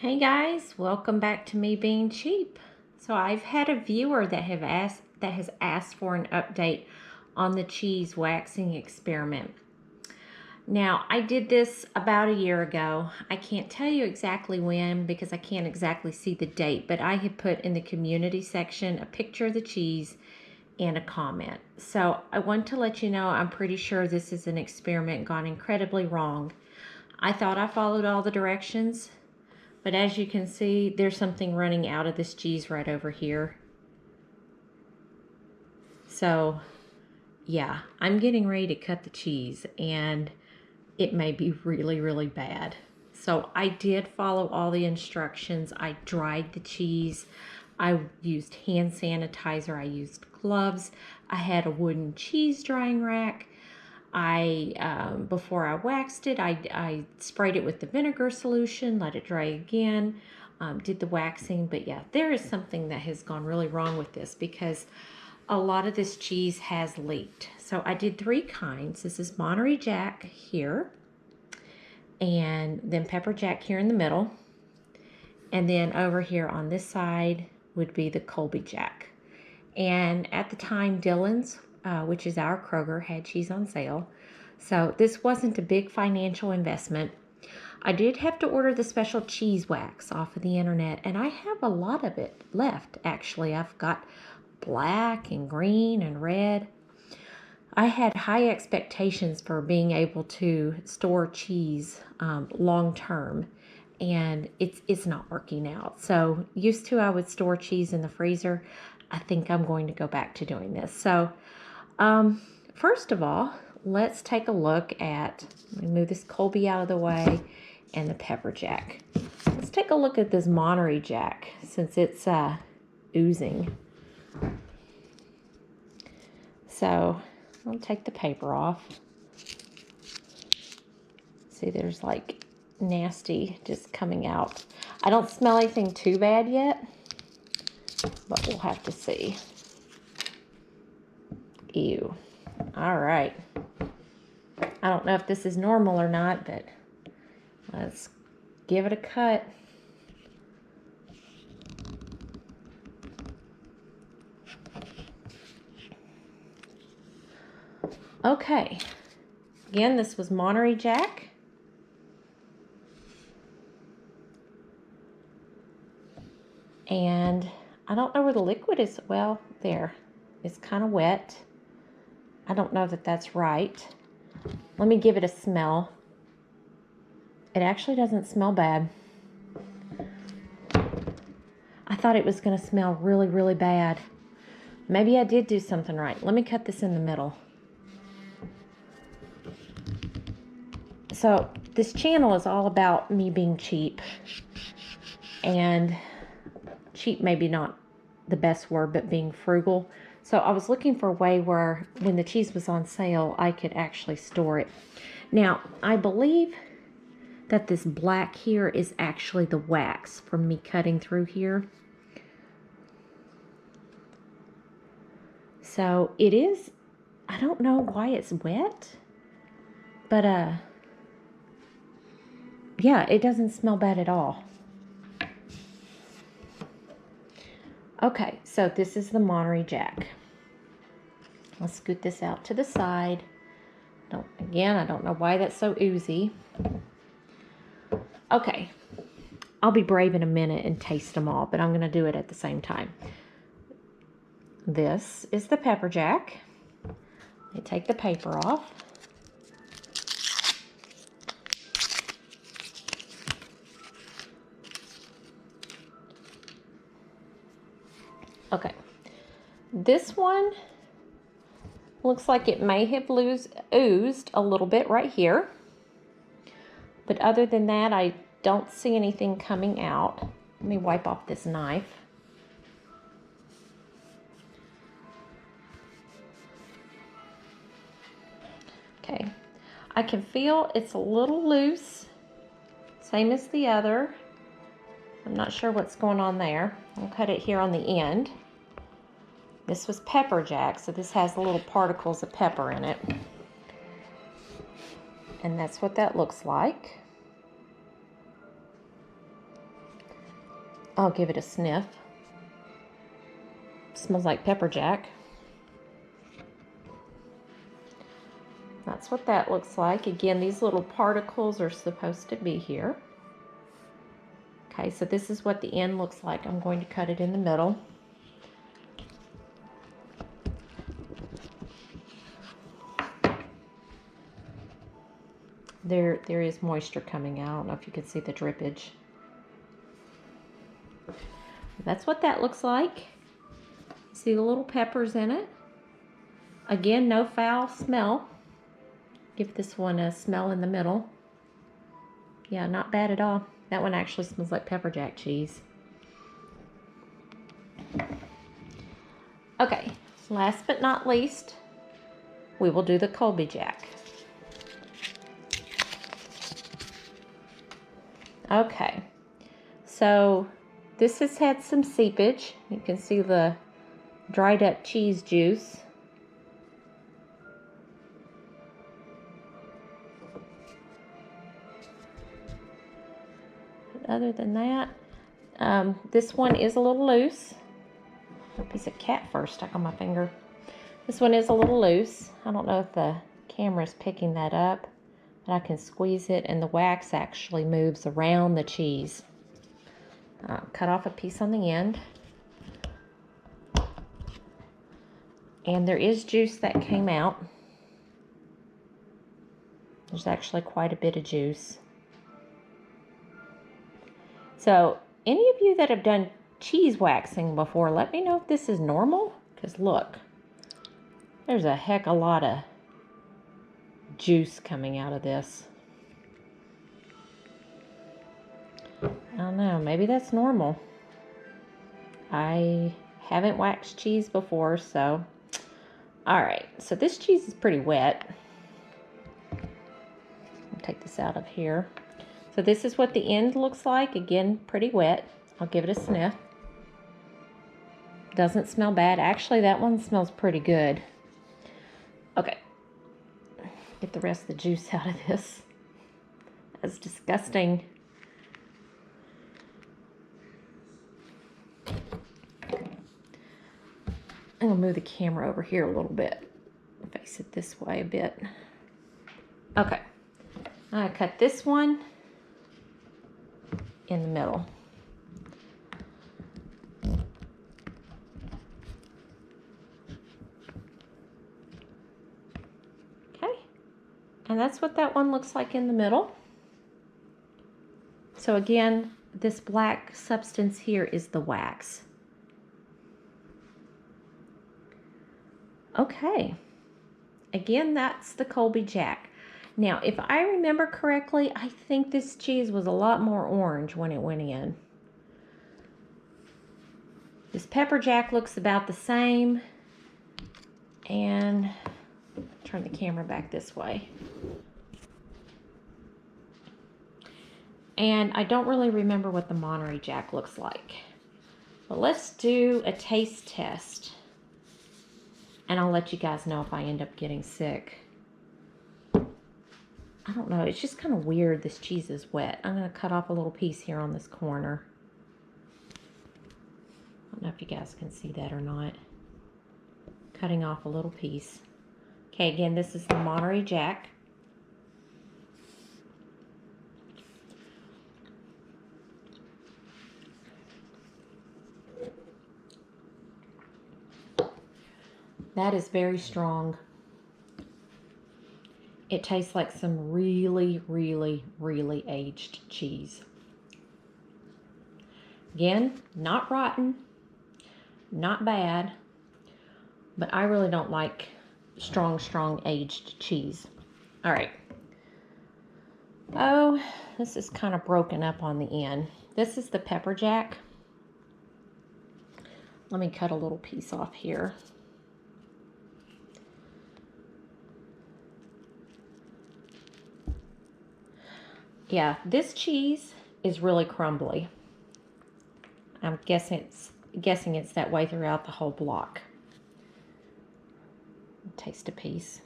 Hey guys, welcome back to Me Being Cheap. So I've had a viewer that has asked for an update on the cheese waxing experiment. Now, I did this about a year ago. I can't tell you exactly when because I can't exactly see the date, but I had put in the community section a picture of the cheese and a comment. So I want to let you know I'm pretty sure this is an experiment gone incredibly wrong. I thought I followed all the directions, but as you can see, there's something running out of this cheese right over here. So yeah, I'm getting ready to cut the cheese and it may be really, really bad. So I did follow all the instructions. I dried the cheese. I used hand sanitizer. I used gloves. I had a wooden cheese drying rack. Before I waxed it, I sprayed it with the vinegar solution, let it dry again, did the waxing. But yeah, there is something that has gone really wrong with this because a lot of this cheese has leaked. So I did 3 kinds. This is Monterey Jack here, and then Pepper Jack here in the middle. And then over here on this side would be the Colby Jack. And at the time, Dillon's, which is our Kroger, had cheese on sale. So this wasn't a big financial investment. I did have to order the special cheese wax off of the internet, and I have a lot of it left, actually. I've got black and green and red. I had high expectations for being able to store cheese long term, and it's not working out. So used to I would store cheese in the freezer. I think I'm going to go back to doing this. So first of all, let's take a look at, let me move this Colby out of the way, and the Pepper Jack. Let's take a look at this Monterey Jack since it's oozing. So I'll take the paper off. See, there's like nasty just coming out. I don't smell anything too bad yet, but we'll have to see. Ew. All right. I don't know if this is normal or not, but let's give it a cut. Okay. Again, this was Monterey Jack. And I don't know where the liquid is. Well, there. It's kind of wet. I don't know that that's right. Let me give it a smell. It actually doesn't smell bad. I thought it was going to smell really, really bad. Maybe I did do something right. Let me cut this in the middle. So this channel is all about me being cheap. And cheap maybe not the best word, but being frugal. So I was looking for a way where when the cheese was on sale, I could actually store it. Now, I believe that this black here is actually the wax from me cutting through here. So it is, I don't know why it's wet, but yeah, it doesn't smell bad at all. Okay, so this is the Monterey Jack. I'll scoot this out to the side. Again, I don't know why that's so oozy. Okay, I'll be brave in a minute and taste them all, but I'm going to do it at the same time. This is the Pepper Jack. I take the paper off. Okay, this one looks like it may have oozed a little bit right here. But other than that, I don't see anything coming out. Let me wipe off this knife. Okay, I can feel it's a little loose, same as the other. I'm not sure what's going on there. I'll cut it here on the end. This was Pepper Jack, so this has the little particles of pepper in it. And that's what that looks like. I'll give it a sniff. Smells like pepper jack. That's what that looks like. Again, these little particles are supposed to be here. Okay, so this is what the end looks like. I'm going to cut it in the middle. There is moisture coming out. I don't know if you can see the drippage. That's what that looks like. See the little peppers in it. Again, no foul smell. Give this one a smell in the middle. Yeah, not bad at all. That one actually smells like pepper jack cheese. Okay, last but not least, we will do the Colby Jack. Okay, so this has had some seepage. You can see the dried up cheese juice. But other than that, this one is a little loose. A piece of cat fur stuck on my finger. This one is a little loose. I don't know if the camera's picking that up, but I can squeeze it and the wax actually moves around the cheese. Cut off a piece on the end. And there is juice that came out. There's actually quite a bit of juice. So, any of you that have done cheese waxing before, let me know if this is normal. Because look, there's a heck of a lot of juice coming out of this. I don't know, maybe that's normal. I haven't waxed cheese before, so. Alright, so this cheese is pretty wet. I'll take this out of here. So this is what the end looks like. Again, pretty wet. I'll give it a sniff. Doesn't smell bad. Actually, that one smells pretty good. Okay. Get the rest of the juice out of this. That's disgusting. I'm going to move the camera over here a little bit. Face it this way a bit. Okay. I cut this one in the middle. Okay. And that's what that one looks like in the middle. So again, this black substance here is the wax. Okay, again, that's the Colby Jack. Now, if I remember correctly, I think this cheese was a lot more orange when it went in. This pepper jack looks about the same. And turn the camera back this way. And I don't really remember what the Monterey Jack looks like. But let's do a taste test. And I'll let you guys know if I end up getting sick. I don't know. It's just kind of weird. This cheese is wet. I'm going to cut off a little piece here on this corner. I don't know if you guys can see that or not. Cutting off a little piece. Okay, again, this is the Monterey Jack. That is very strong. It tastes like some really, really, really aged cheese. Again, not rotten, not bad, but I really don't like strong aged cheese. All right. Oh, this is kind of broken up on the end. This is the pepper jack. Let me cut a little piece off here. Yeah, this cheese is really crumbly. I'm guessing it's that way throughout the whole block. Taste a piece.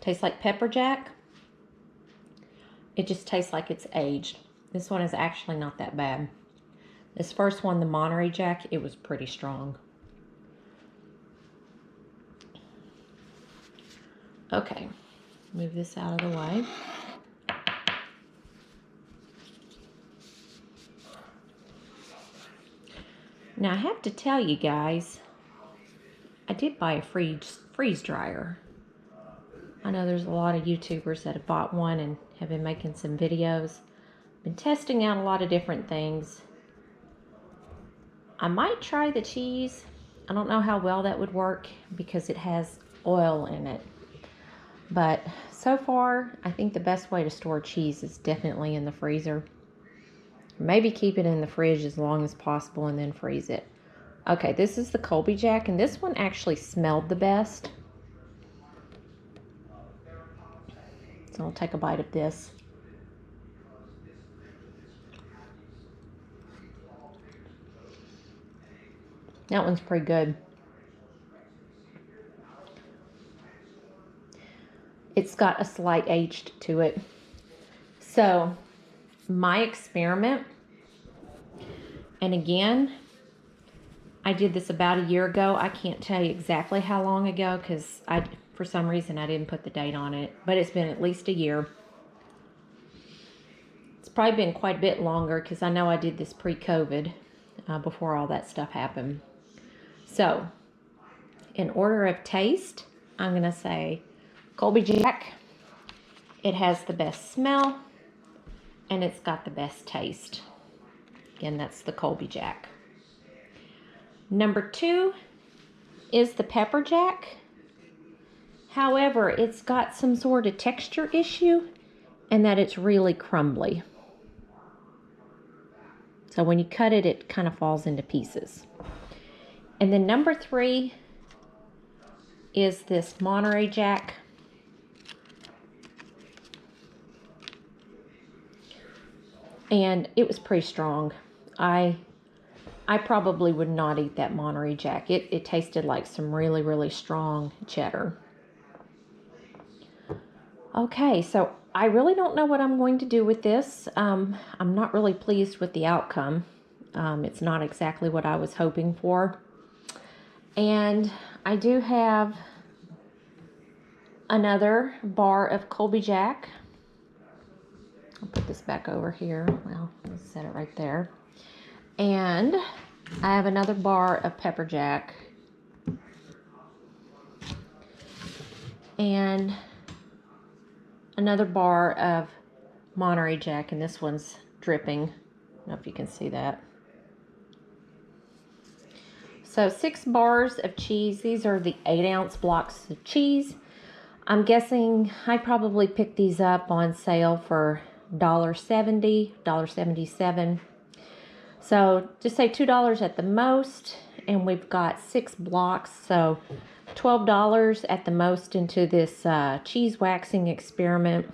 Tastes like pepper jack. It just tastes like it's aged. This one is actually not that bad. This first one, the Monterey Jack, it was pretty strong. Okay, move this out of the way. Now I have to tell you guys, I did buy a freeze dryer. I know there's a lot of YouTubers that have bought one and have been making some videos. Been testing out a lot of different things. I might try the cheese. I don't know how well that would work because it has oil in it. But so far, I think the best way to store cheese is definitely in the freezer. Maybe keep it in the fridge as long as possible and then freeze it. Okay, this is the Colby Jack, and this one actually smelled the best. So I'll take a bite of this. That one's pretty good. It's got a slight aged to it. So my experiment, and again, I did this about a year ago. I can't tell you exactly how long ago because for some reason I didn't put the date on it, but it's been at least a year. It's probably been quite a bit longer because I know I did this pre-COVID, before all that stuff happened. So, in order of taste, I'm going to say Colby Jack. It has the best smell, and it's got the best taste. Again, that's the Colby Jack. Number 2 is the Pepper Jack. However, it's got some sort of texture issue, and that it's really crumbly. So when you cut it, it kind of falls into pieces. And then number 3 is this Monterey Jack. And it was pretty strong. I probably would not eat that Monterey Jack. It tasted like some really, really strong cheddar. Okay, so I really don't know what I'm going to do with this. I'm not really pleased with the outcome. It's not exactly what I was hoping for. And I do have another bar of Colby Jack. I'll put this back over here. Well, let's set it right there. And I have another bar of Pepper Jack. And another bar of Monterey Jack, and this one's dripping. I don't know if you can see that. So 6 bars of cheese. These are the 8-ounce blocks of cheese. I'm guessing I probably picked these up on sale for $1.70, $1.77. So just say $2 at the most, and we've got 6 blocks, so $12 at the most into this cheese waxing experiment.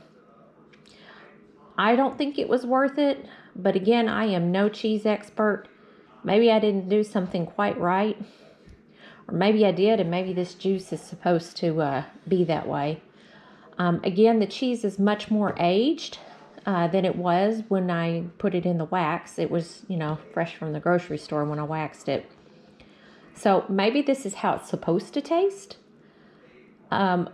I don't think it was worth it, but again, I am no cheese expert. Maybe I didn't do something quite right, or maybe I did, and maybe this juice is supposed to be that way. Again, the cheese is much more aged than it was when I put it in the wax. It was, fresh from the grocery store when I waxed it. So maybe this is how it's supposed to taste. I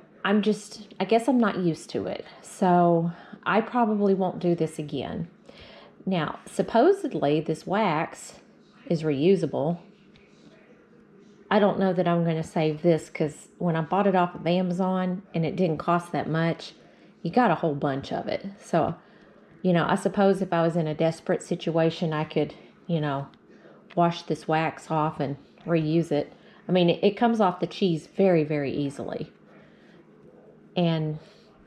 guess I'm not used to it. So I probably won't do this again. Now, supposedly this wax is reusable. I don't know that I'm going to save this because when I bought it off of Amazon and it didn't cost that much, you got a whole bunch of it. So, I suppose if I was in a desperate situation, I could, wash this wax off and reuse it. I mean, it comes off the cheese very, very easily. And,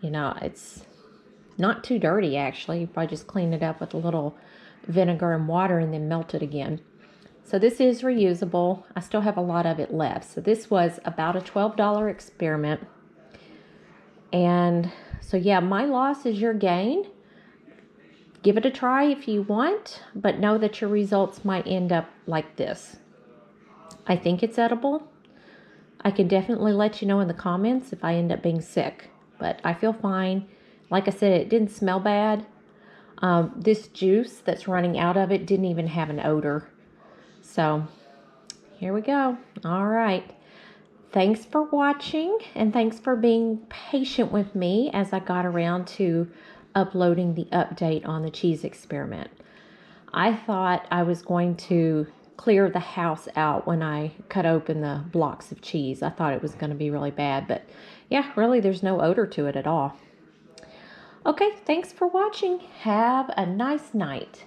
it's not too dirty, actually. You probably just clean it up with a little vinegar and water and then melt it again. So this is reusable. I still have a lot of it left. So this was about a $12 experiment. And so, yeah, my loss is your gain. Give it a try if you want, but know that your results might end up like this. I think it's edible. I can definitely let you know in the comments if I end up being sick, but I feel fine. Like I said, it didn't smell bad. This juice that's running out of it didn't even have an odor. So here we go. All right. Thanks for watching, and thanks for being patient with me as I got around to uploading the update on the cheese experiment. I thought I was going to clear the house out when I cut open the blocks of cheese. I thought it was going to be really bad, but yeah, really there's no odor to it at all. Okay, thanks for watching. Have a nice night.